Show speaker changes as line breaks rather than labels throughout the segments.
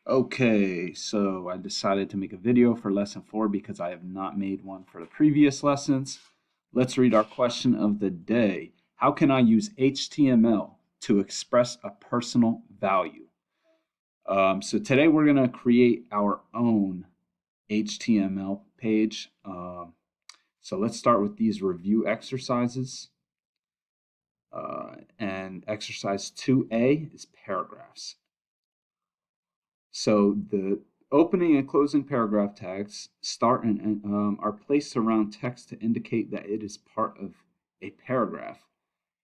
Okay, so I decided to make a video for lesson 4 because I have not made one for the previous lessons. Let's read our question of the day. How can I use HTML to express a personal value? So today we're going to create our own HTML page. So let's start with these review exercises. And exercise 2A is paragraphs. So the opening and closing paragraph tags start and are placed around text to indicate that it is part of a paragraph.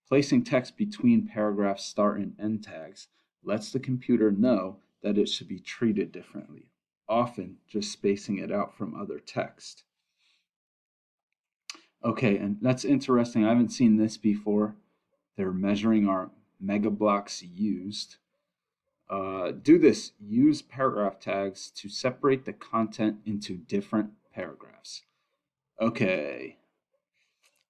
Placing text between paragraph start and end tags lets the computer know that it should be treated differently, often just spacing it out from other text. Okay, and that's interesting. I haven't seen this before. They're measuring our mega blocks used. Do this. Use paragraph tags to separate the content into different paragraphs. Okay.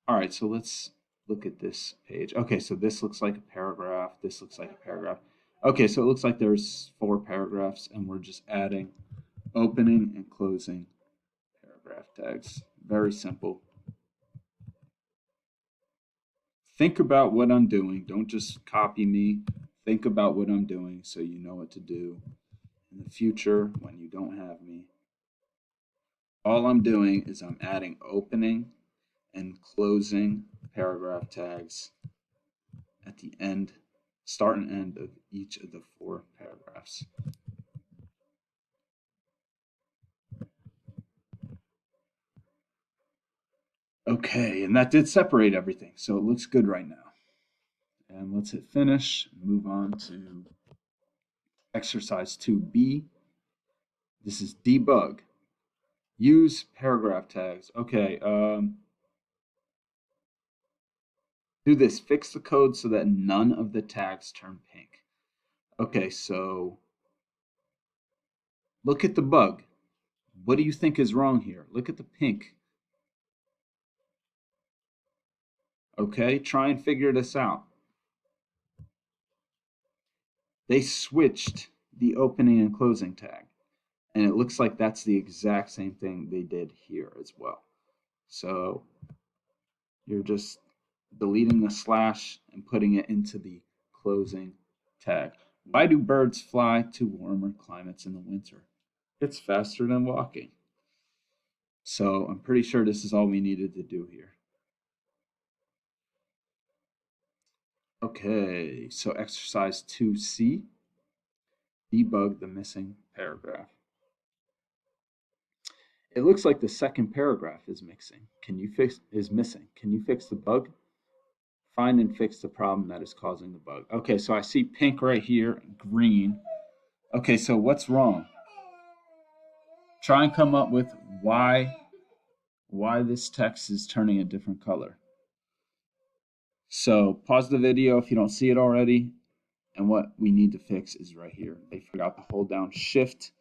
All right, so let's look at this page. Okay, so this looks like a paragraph. This looks like a paragraph. Okay, so it looks like there's 4 paragraphs, and we're just adding opening and closing paragraph tags. Very simple. Think about what I'm doing. Don't just copy me. Think about what I'm doing so you know what to do in the future when you don't have me. All I'm doing is I'm adding opening and closing paragraph tags at the end, start and end of each of the 4 paragraphs. Okay, and that did separate everything, so it looks good right now. And let's hit finish, move on to exercise 2B. This is debug. Use paragraph tags. Okay, do this. Fix the code so that none of the tags turn pink. Okay, so look at the bug. What do you think is wrong here? Look at the pink. Okay, try and figure this out. They switched the opening and closing tag, and it looks like that's the exact same thing they did here as well. So you're just deleting the slash and putting it into the closing tag. Why do birds fly to warmer climates in the winter? It's faster than walking. So I'm pretty sure this is all we needed to do here. Okay, so exercise 2C, debug the missing paragraph. It looks like the second paragraph is missing. Can you fix the bug? Find and fix the problem that is causing the bug. Okay, so I see pink right here, green. Okay, so what's wrong? Try and come up with why this text is turning a different color. So pause the video if you don't see it already. And what we need to fix is right here. They forgot to hold down shift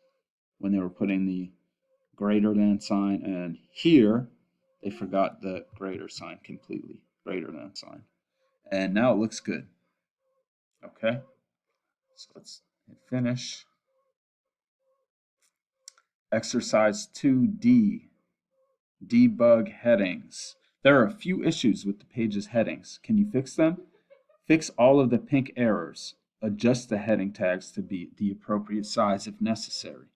when they were putting the greater than sign, and here they forgot the greater sign completely, greater than sign. And now it looks good. Okay, so let's hit finish. Exercise 2D, debug headings. There are a few issues with the page's headings. Can you fix them? Fix all of the pink errors. Adjust the heading tags to be the appropriate size if necessary.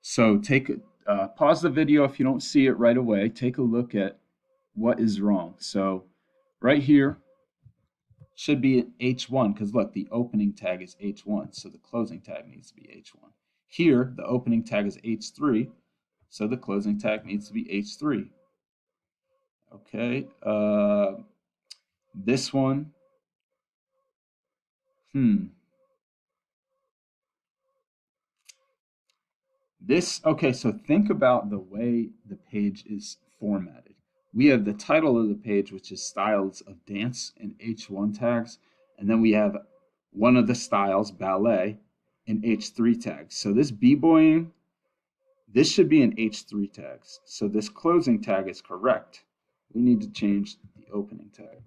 So pause the video if you don't see it right away. Take a look at what is wrong. So right here should be H1 because look, the opening tag is H1, so the closing tag needs to be H1. Here, the opening tag is H3, so the closing tag needs to be H3. Okay, this one, okay, so think about the way the page is formatted. We have the title of the page, which is styles of dance in H1 tags, and then we have one of the styles, ballet, in H3 tags. So this b-boying, this should be in H3 tags. So this closing tag is correct. We need to change the opening tag.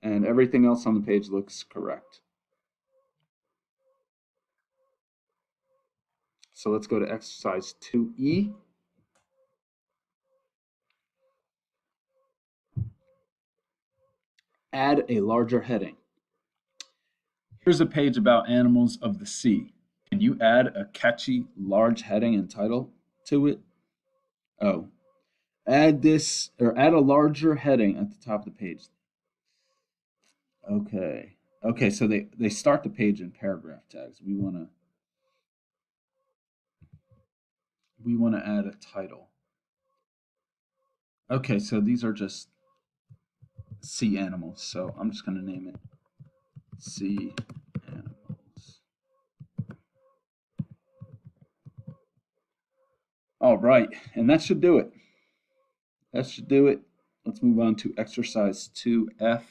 And everything else on the page looks correct. So let's go to exercise 2E. Add a larger heading. Here's a page about animals of the sea. Can you add a catchy large heading and title to it? Oh, add this or add a larger heading at the top of the page. Okay. Okay, so they start the page in paragraph tags. We want to add a title. Okay, so these are just sea animals. So I'm just going to name it sea animals. All right, and that should do it. That should do it. Let's move on to exercise 2F.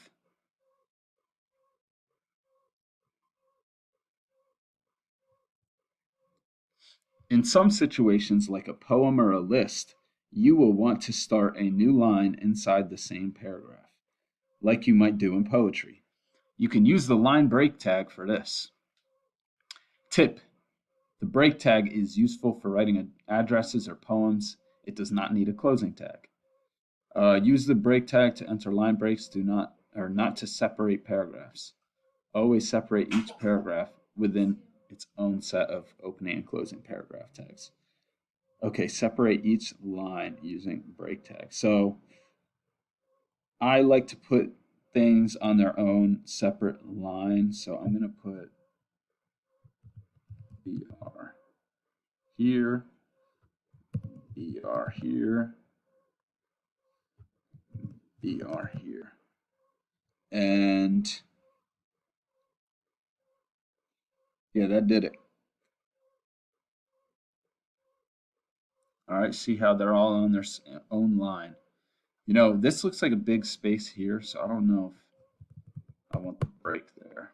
In some situations, like a poem or a list, you will want to start a new line inside the same paragraph, like you might do in poetry. You can use the line break tag for this. Tip: the break tag is useful for writing addresses or poems. It does not need a closing tag. Use the break tag to enter line breaks, not to separate paragraphs. Always separate each paragraph within its own set of opening and closing paragraph tags. Okay, separate each line using break tags. So I like to put things on their own separate line. So I'm going to put BR here, BR here, BR here. And yeah, that did it. All right, see how they're all on their own line. You know, this looks like a big space here, so I don't know if I want the break there.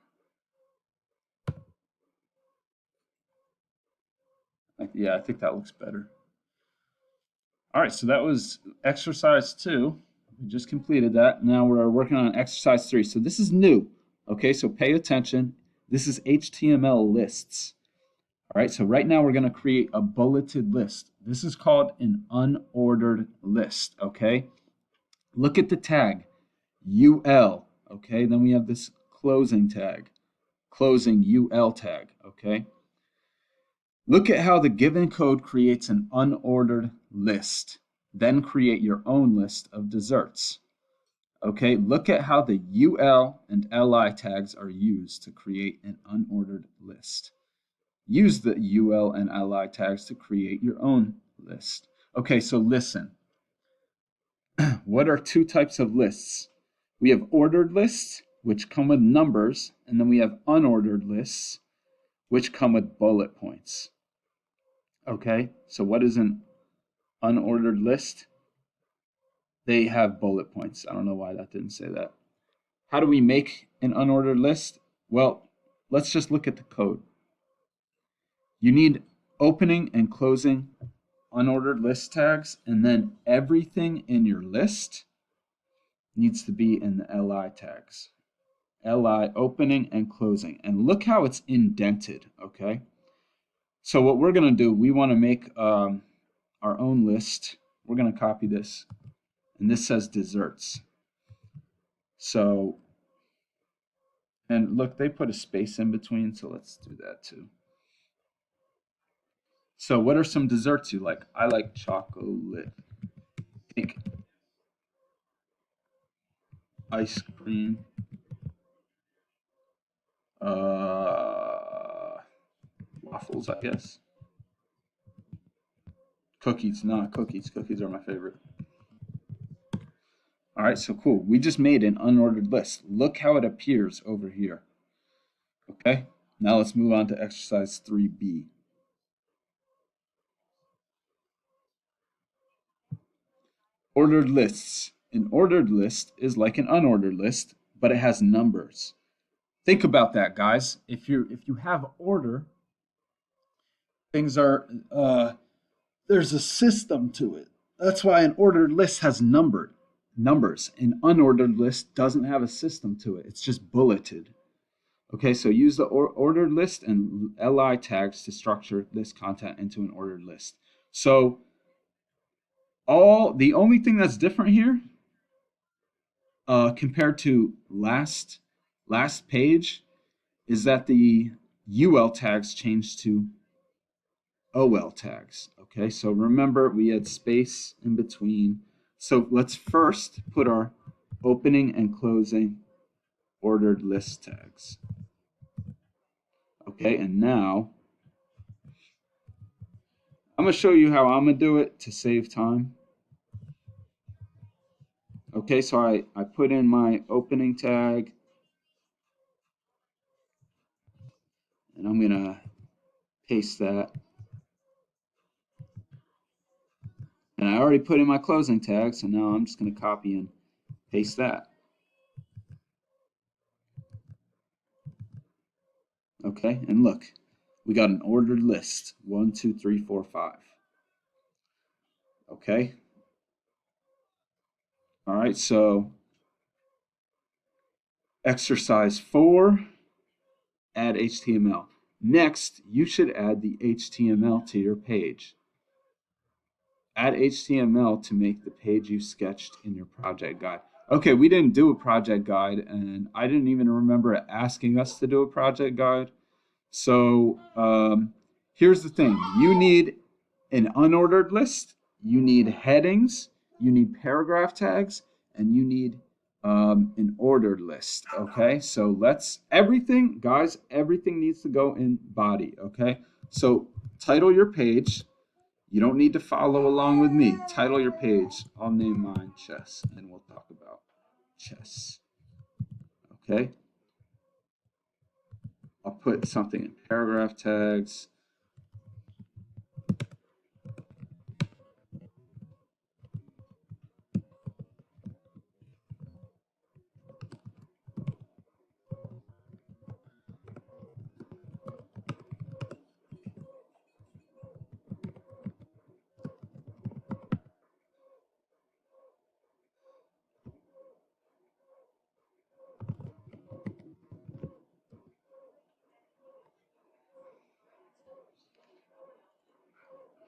Yeah, I think that looks better. All right, so that was exercise 2. We just completed that. Now we're working on exercise 3. So this is new. Okay, so pay attention. This is HTML lists. All right, so right now we're going to create a bulleted list. This is called an unordered list. Okay, look at the tag UL. Okay, then we have this closing tag, closing UL tag. Okay, look at how the given code creates an unordered list. Then create your own list of desserts. Okay, look at how the UL and LI tags are used to create an unordered list. Use the UL and LI tags to create your own list. Okay, so listen. What are two types of lists? We have ordered lists, which come with numbers, and then we have unordered lists, which come with bullet points. Okay, so what is an unordered list? They have bullet points. I don't know why that didn't say that. How do we make an unordered list? Well, let's just look at the code. You need opening and closing unordered list tags, and then everything in your list needs to be in the LI tags. LI opening and closing. And look how it's indented, okay? So what we're going to do, we want to make our own list. We're going to copy this. And this says desserts. So, and look, they put a space in between, so let's do that too. So what are some desserts you like? I like chocolate cake, ice cream, waffles, I guess. Cookies, not cookies. Cookies are my favorite. All right, so cool. We just made an unordered list. Look how it appears over here. Okay, now let's move on to exercise 3B. Ordered lists. An ordered list is like an unordered list, but it has numbers. Think about that, guys. If you have order, things are there's a system to it. That's why an ordered list has numbers. An unordered list doesn't have a system to it. It's just bulleted. Okay, so use the ordered list and li tags to structure this content into an ordered list. So the only thing that's different here compared to last page is that the UL tags changed to OL tags. Okay, so remember we had space in between. So let's first put our opening and closing ordered list tags. Okay, and now I'm going to show you how I'm going to do it to save time. Okay, so I put in my opening tag, and I'm going to paste that. And I already put in my closing tag, so now I'm just going to copy and paste that. Okay, and look, we got an ordered list 1, 2, 3, 4, 5. Okay, all right, so exercise 4, add HTML. Next, you should add the HTML to your page. Add HTML to make the page you sketched in your project guide. Okay, we didn't do a project guide, and I didn't even remember asking us to do a project guide. So here's the thing. You need an unordered list, you need headings, you need paragraph tags, and you need an ordered list. Okay, so everything, guys, everything needs to go in body. Okay, so title your page. You don't need to follow along with me. Title your page. I'll name mine chess, and we'll talk about chess. Okay, I'll put something in paragraph tags.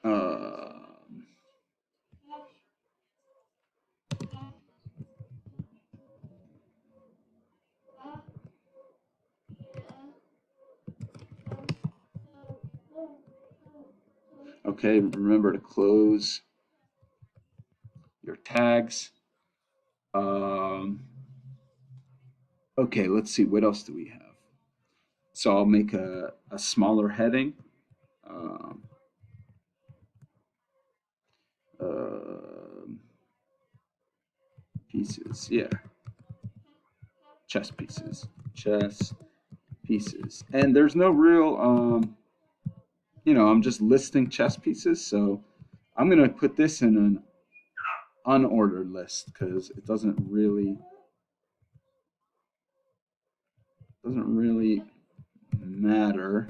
Um, okay, remember to close your tags. Okay, let's see, what else do we have? So I'll make a smaller heading. Um, um Pieces, yeah, chess pieces, chess pieces. And there's no real, I'm just listing chess pieces. So I'm going to put this in an unordered list because it doesn't really matter.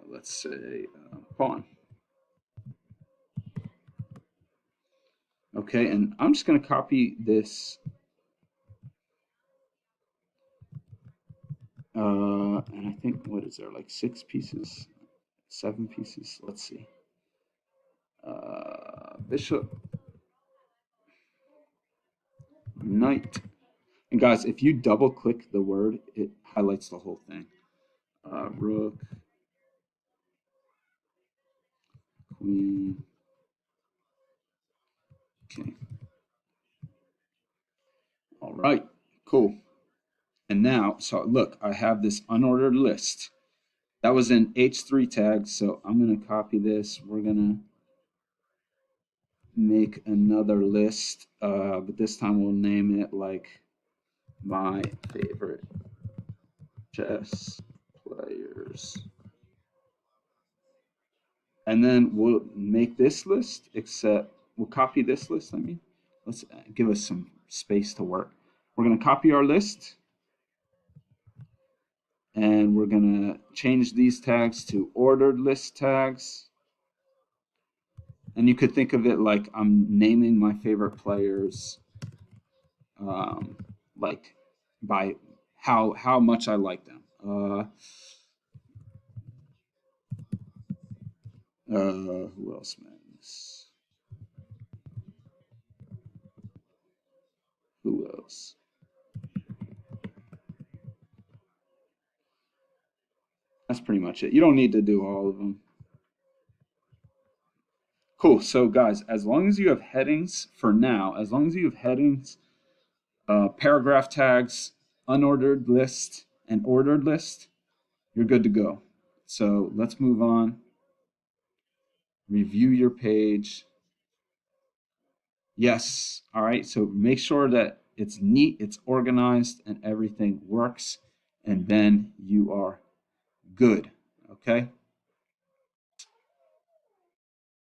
Let's say pawn. Okay, and I'm just going to copy this. And I think, what is there, like 6 pieces, 7 pieces? Let's see. Bishop, knight. And guys, if you double click the word, it highlights the whole thing. Rook, queen, king. All right, cool. And now, so look, I have this unordered list. That was in H3 tag, so I'm going to copy this. We're going to make another list, but this time we'll name it like my favorite chess players. And then we'll make this list, except we'll copy this list. Let's give us some space to work. We're going to copy our list, and we're going to change these tags to ordered list tags. And you could think of it like I'm naming my favorite players, um, like by how much I like them. Who else, man? Who else? That's pretty much it. You don't need to do all of them. Cool. So, guys, as long as you have headings for now, as long as you have headings, paragraph tags, unordered list, and ordered list, you're good to go. So let's move on. Review your page. Yes. All right. So make sure that it's neat, it's organized, and everything works. And then you are good. Okay.